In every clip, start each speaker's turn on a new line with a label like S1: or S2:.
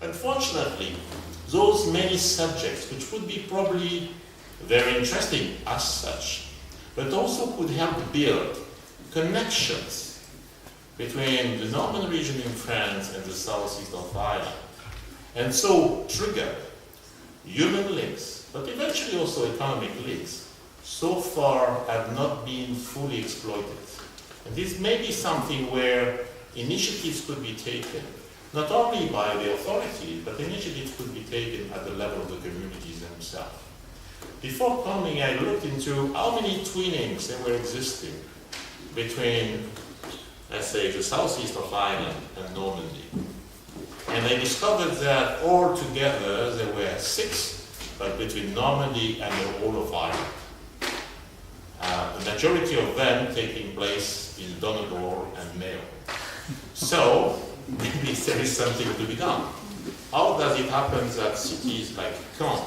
S1: Unfortunately, those many subjects, which would be probably very interesting as such, but also could help build connections between the Norman region in France and the southeast of Ireland, and so trigger human links, but eventually also economic links, so far have not been fully exploited. And this may be something where initiatives could be taken, not only by the authorities, but initiatives could be taken at the level of the communities themselves. Before coming, I looked into how many twinnings there were existing between, let's say, the southeast of Ireland and Normandy. And I discovered that altogether there were 6, but between Normandy and the whole of Ireland. The majority of them taking place in Donegal and Mayo. So, maybe there is something to be done. How does it happen that cities like Caen,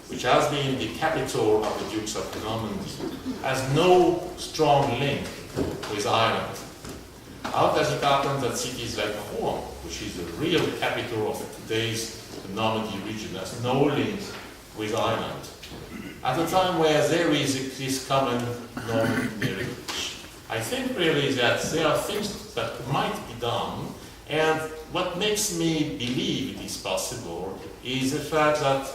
S1: which has been the capital of the Dukes of Normandy, has no strong link with Ireland? How does it happen that cities like Rouen, which is the real capital of today's Normandy region, has no link with Ireland? At a time where there is this common Norman heritage. I think really that there are things that might be done, and what makes me believe it is possible is the fact that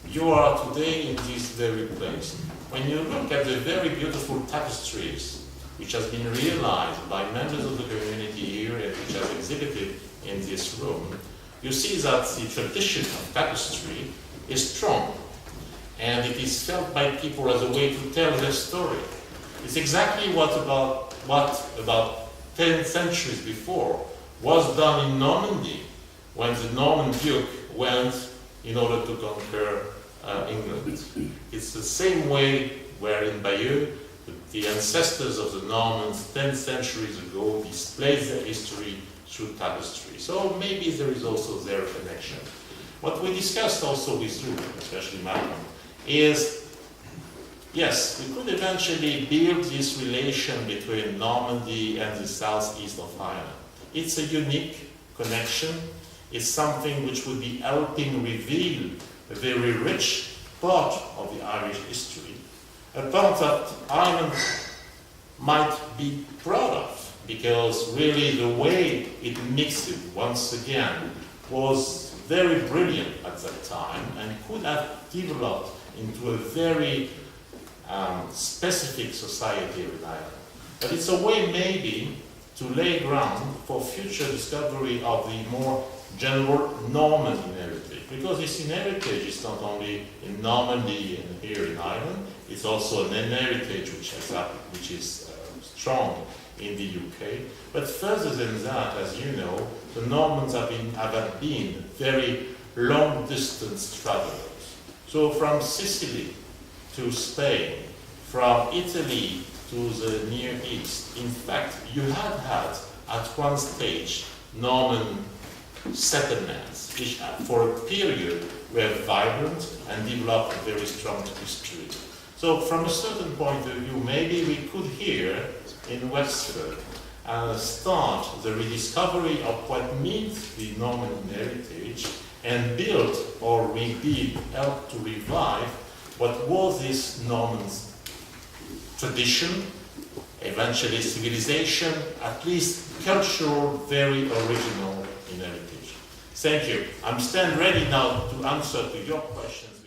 S1: you are today in this very place. When you look at the very beautiful tapestries which has been realized by members of the community here and which are exhibited in this room, you see that the tradition of tapestry is strong, and it is felt by people as a way to tell their story. It's exactly what about 10 centuries before was done in Normandy when the Norman Duke went in order to conquer England. It's the same way where in Bayeux the ancestors of the Normans 10 centuries ago displayed their history through tapestry. So maybe there is also their connection. What we discussed also with you, especially Malcolm, is yes, we could eventually build this relation between Normandy and the southeast of Ireland. It's a unique connection. It's something which would be helping reveal a very rich part of the Irish history, a part that Ireland might be proud of, because really the way it mixed it once again was very brilliant at that time and could have developed into a very specific society in Ireland. But it's a way maybe to lay ground for future discovery of the more general Norman heritage, because this heritage is not only in Normandy and here in Ireland, it's also an heritage which is strong in the UK. But further than that, as you know, the Normans have been very long-distance travelers. So from Sicily to Spain, from Italy to the Near East, in fact, you have had at one stage Norman settlements, which for a period were vibrant and developed a very strong history. So from a certain point of view, maybe we could here in Wexford start the rediscovery of what means the Norman heritage and build or rebuild, help to revive what was this Norman tradition, eventually civilization, at least cultural, very original in heritage. Thank you. I'm stand ready now to answer to your questions.